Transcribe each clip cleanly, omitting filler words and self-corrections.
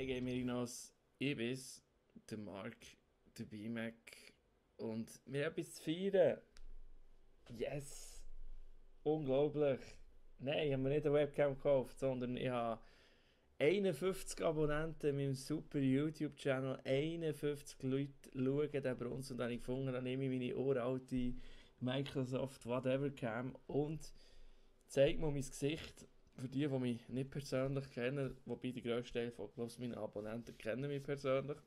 geben wir hinaus. Ich bin's, der Mark, der BMAC. Und wir haben etwas zu feiern. Yes! Unglaublich! Nein, ich habe mir nicht eine Webcam gekauft, sondern ich habe 51 Abonnenten in meinem super YouTube-Channel. 51 Leute schauen den bei uns und dann habe ich gefunden, dann nehme ich meine uralte Microsoft Whatever Cam und zeige mal mein Gesicht. Für die mich nicht persönlich kennen, wobei die grösste Teil von meinen Abonnenten kennen mich persönlich.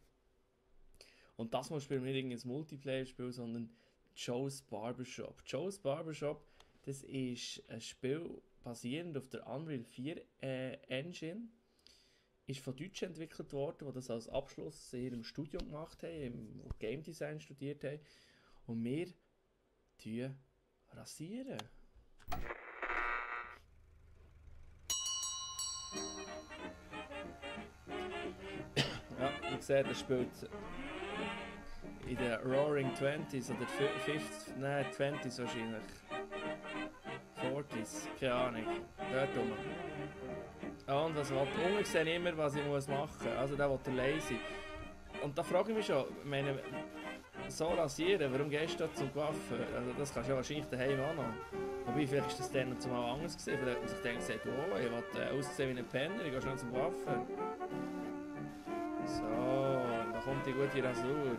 Und das mal spielen wir nicht ein Multiplayer-Spiel, sondern Joe's Barbershop. Joe's Barbershop, das ist ein Spiel basierend auf der Unreal 4 Engine. Ist von Deutschen entwickelt worden, die das als Abschluss in ihrem Studium gemacht haben, wo Game Design studiert haben. Und wir rasieren. Ja, wie seht, das spielt in den Roaring 20s oder 50s, nein 20s wahrscheinlich. 40s, keine Ahnung. Dort rum. Und was will unten sehen immer, was ich machen muss. Also der will lazy. Und da frage ich mich schon, ich meine, so rasieren, warum gehst du da zum Coiffeur? Also das kannst du ja wahrscheinlich daheim auch noch. Wobei, vielleicht ist das dann noch zumal anders gewesen. Vielleicht hat man sich gedacht, oh, ich will aussehen wie ein Penner, ich gehe schnell zum Coiffeur. So, da kommt die gute Rasur.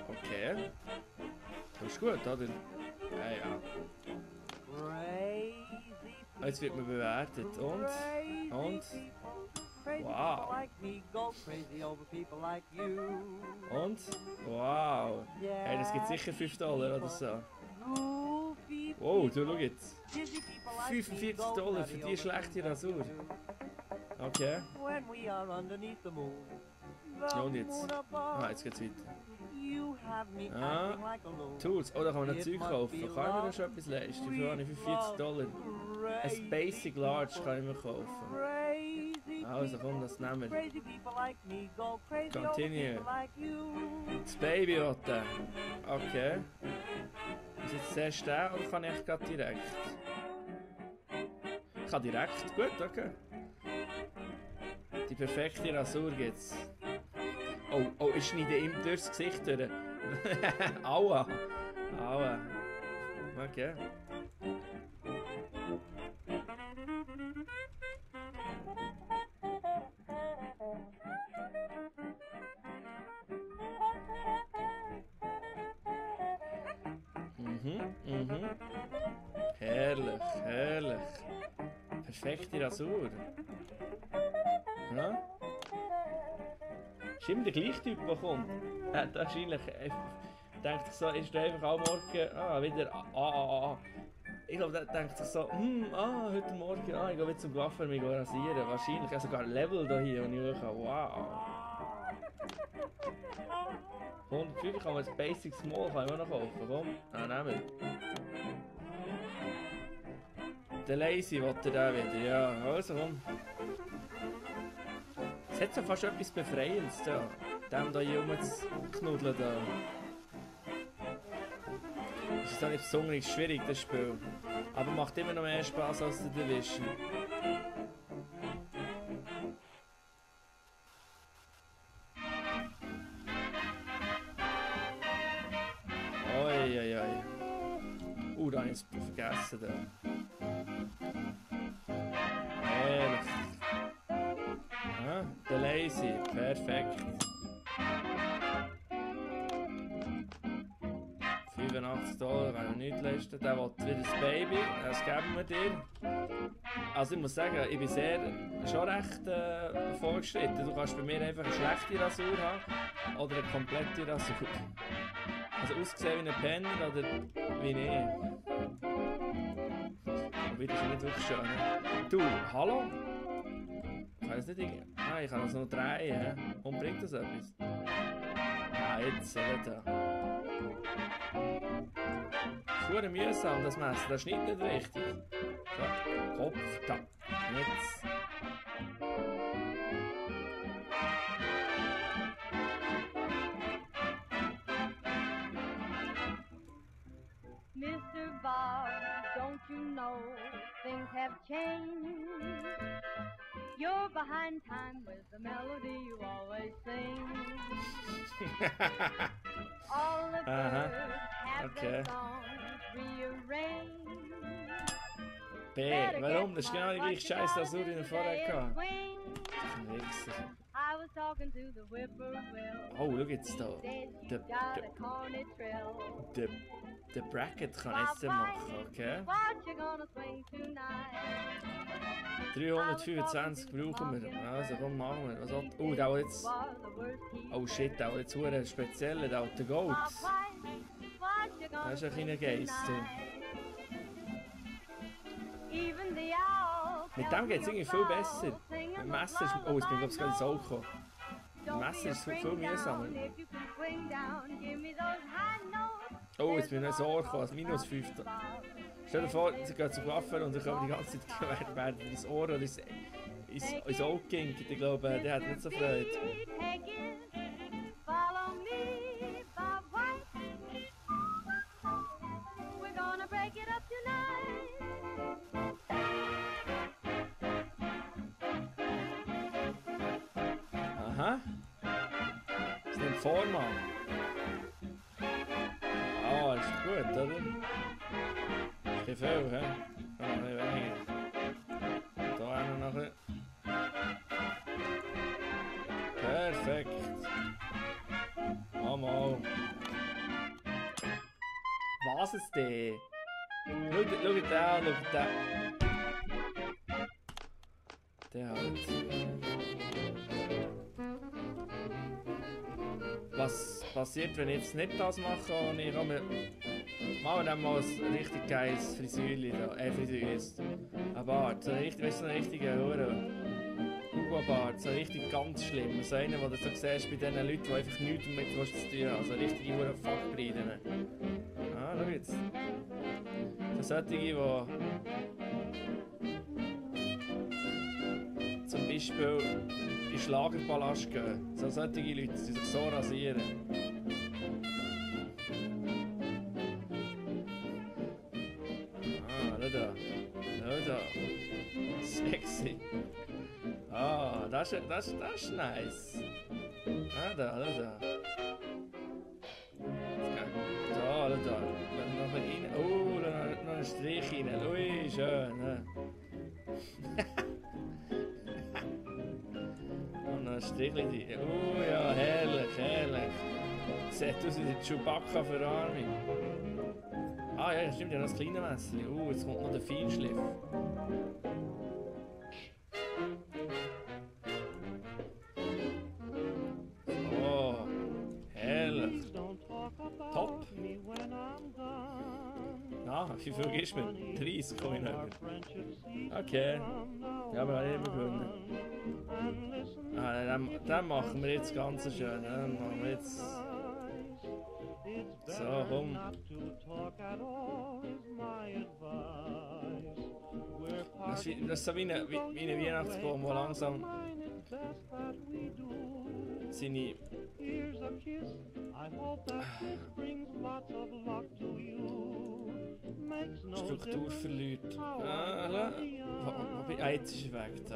Okay. Das ist gut, oder? Ja, ja. Jetzt wird man bewertet. Und? Wow. Und? Wow. Hey, das gibt sicher $5 oder so. Wow, du schau jetzt. $45 für die schlechte Rasur. Okay. Ja, und jetzt? Ah, jetzt geht's weiter. Ah, Tools. Oh, da kann man noch Zeug kaufen. Kann ich mir da schon etwas leisten? Wie viel habe ich für $40? Ein Basic Large kann ich mir kaufen. Also komm, das nehmen wir. Continue. Das Baby Otte. Okay. Ist jetzt zuerst der oder kann ich gerade direkt? Ich kann direkt. Gut, okay. Die perfekte Rasur gibt's. Oh, ich schneide ihm durchs Gesicht durch. Aua. Aua. Okay. Herrlich, herrlich. Perfekte Rasur. Ja? Ist immer der gleiche Typ, der kommt. Wahrscheinlich denkt sich so, ist der einfach am Morgen, wieder Ich glaube, der denkt sich so, heute Morgen, ich gehe wieder zum Coiffeur, mich rasieren. Wahrscheinlich, ich habe sogar ein Level hier, und ich schaue, wow. 105 kann man das Basic Small kann ich noch kaufen, komm. Nehmen wir. Der Lazy will der wieder, ja, also komm. Es hat so fast etwas Befreiendes da. Dem da hier rumzuknuddeln da. Es ist auch nicht besonders schwierig, das Spiel. Aber macht immer noch mehr Spaß als der Division. Oi. Da habe ich es vergessen da. Ehrlich. Der Lazy, perfekt. 85 $, wenn er nichts leisten. Der will wieder das Baby, das geben wir dir. Also ich muss sagen, ich bin schon recht vorgeschritten. Du kannst bei mir einfach eine schlechte Rasur haben oder eine komplette Rasur. Also ausgesehen wie ein Penner oder wie ich. Aber das ist nicht wirklich schön. Du, hallo? Ich kann das nicht ich kann das noch drehen. Und bringt das etwas? Ja, jetzt, oder? Das ist mühsam, das Messer. Das schneidet nicht richtig. So, Kopf, da. Jetzt. Mr. Bob, don't you know have changed. You're behind time with the melody you always sing. All the birds have their songs rearranged. B. Warum? Das ist genau die gleiche Scheiße, als du den vorher gehabt. Wichser. Oh, schau jetzt da. Der Bracket kann ich jetzt machen, okay? 325 brauchen wir. Also komm, machen wir. Was hat... Oh, da jetzt... Oh shit, da jetzt einen speziellen, da der Gold. Das ist ein kleiner Geist. Mit dem geht es irgendwie viel besser. Mit Messer ist... Oh, jetzt bin ich glaube ich gerade ins Auge gekommen. Mit Messer ist es viel mühsamer. Oh, jetzt bin ich ins Ohr gekommen, also minus 5. Stell dir vor, sie gehen zum Waffen und dann kommen die ganze Zeit werden ins Ohr oder ins Auge ginkt. Ich glaube, der hat nicht so Freude. Aha. Das ist ein Vormann. Ah, ist gut, oder? Ist nicht viel, hä? Ah, nicht weniger. Da auch noch nachher. Perfekt. Mal. Was ist denn? Schau da, schau da. Der halt. Was passiert, wenn ich jetzt nicht das mache und ich komme... Machen wir dann mal ein richtig geiles Frisürli da. Frisür ist. Ein Bart. So richtig, weißt du, so ein richtiger Hugo-Bart. So richtig ganz schlimm. So einer, den du so siehst bei den Leuten, die einfach nichts damit zu tun haben. Also richtige Fuckbreiden. Ah, schau jetzt. So solche, die... Zum Beispiel in Schlagerpalast gehen. So solche Leute, die sich so rasieren. Ah, da. Sexy. Ah, das ist nice. Ah, da. Da. Da. Noch rein. Oh, noch ein Strich rein. Ui, schön. Ein Strichchen drin. Oh ja, herrlich. Sieht aus wie die Chewbacca-Verarmung. Ah ja, stimmt, ja, das kleine Messer. Jetzt kommt noch der Feinschliff. Oh, herrlich. Top. Na, wie viel gibst du mir? 30 komme ich noch. Okay. Ja, aber auch nicht mehr gewonnen. Ah, dann machen wir jetzt ganz schön. Dann machen wir jetzt... So, komm. Das ist so wie ein Weihnachtsbaum, der langsam seine Struktur verliert. Jetzt ist er weg. Jetzt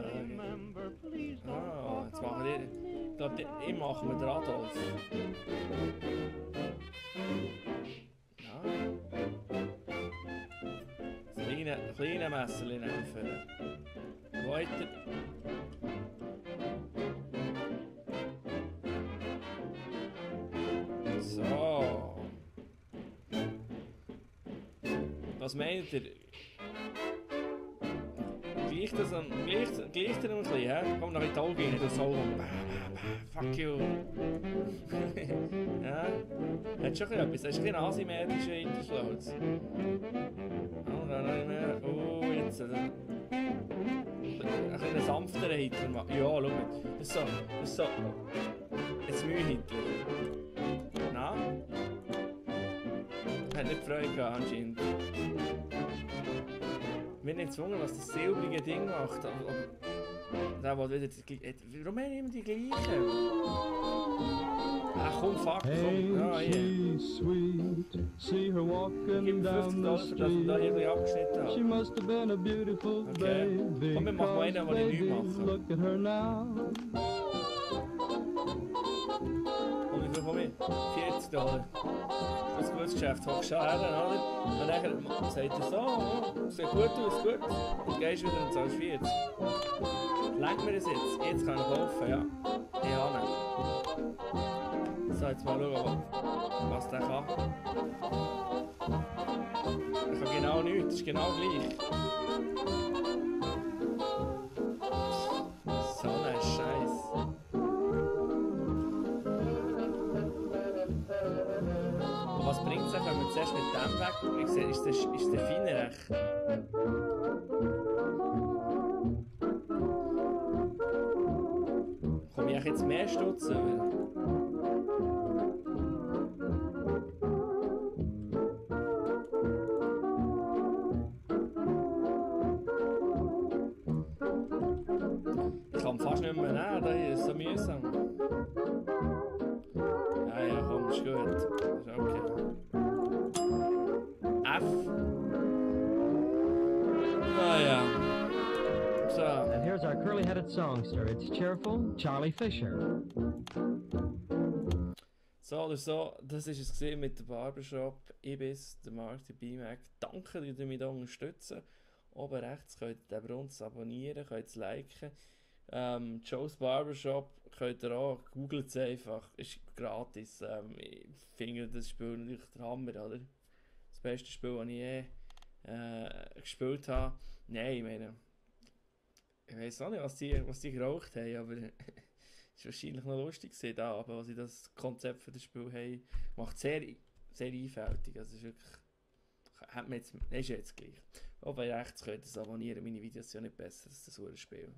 machen wir... Ich glaube, ich mache mit Adolf. Ja. Das kleine Messerchen helfen. Weiter. So. Was meint ihr? Gleicht er ein bisschen, hä? Komm noch in die Augen rein, du Sau. Fuck you. Ja? Hat schon etwas. Das ist ein asymmetrischer Hinterschlauz. Oh, dann noch nicht mehr. Oh, jetzt. Ein bisschen sanfterer Hitler machen. Ja, schau mal. Das ist so. Ein Mühe-Hitler. Na? Hat nicht Freude gehabt, anscheinend. Ich bin nicht gezwungen, was das silbrige Ding macht. Aber Der will wieder warum haben wir immer die gleichen? Ah, komm, fuck, komm. Ja, hier. she's sweet. See her Gib walking mir down 50 the Dollar, für das ich da street. irgendwie abgeschnitten She habe. must have been a beautiful Okay. baby. Komm, wir machen mal einen, den ich Baby, nicht mache. look at her now. Und wie viel komme ich? 40 Dollar. Das ist ein gutes Geschäft. Hockst du her, oder? Und dann sagt er so, oh, sieht gut aus, gut. Und gehst wieder und zahlst 40. Lenk mir das jetzt. Jetzt kann ich kaufen, ja. Ich habe ihn. So, jetzt mal schauen, was der kann. Er kann genau nichts, das ist genau gleich. So ein Scheiß. Und was bringt es, wenn wir zuerst mit dem weg? Ich sehe, ist der feine recht? Komme ich jetzt mehr Stutz über? Ich kann fast nicht mehr nehmen, das ist so mühsam. Ja, ja, komm, ist gut. Ist okay. F. Ah ja. So. And here's our curly-headed songster. It's cheerful Charlie Fisher. So oder so, das war es gesehen mit dem Barbershop. Ich bin der Mark, der BMAC. Danke, dass ihr mich hier unterstützen. Oben rechts könnt ihr den uns abonnieren, könnt es liken. Joe's Barbershop könnt ihr auch, googelt es einfach, ist gratis. Ich finde das Spiel natürlich der Hammer, oder? Das beste Spiel, das ich je gespielt habe. Nein, ich meine, ich weiß auch nicht, was die geraucht haben, aber es war wahrscheinlich noch lustig gewesen, da, aber was sie das Konzept für das Spiel haben, macht sehr, sehr einfältig. Also es ist wirklich, hat man jetzt, ist jetzt gleich. Oben rechts könnt ihr es abonnieren, meine Videos sind ja nicht besser als das Spiel.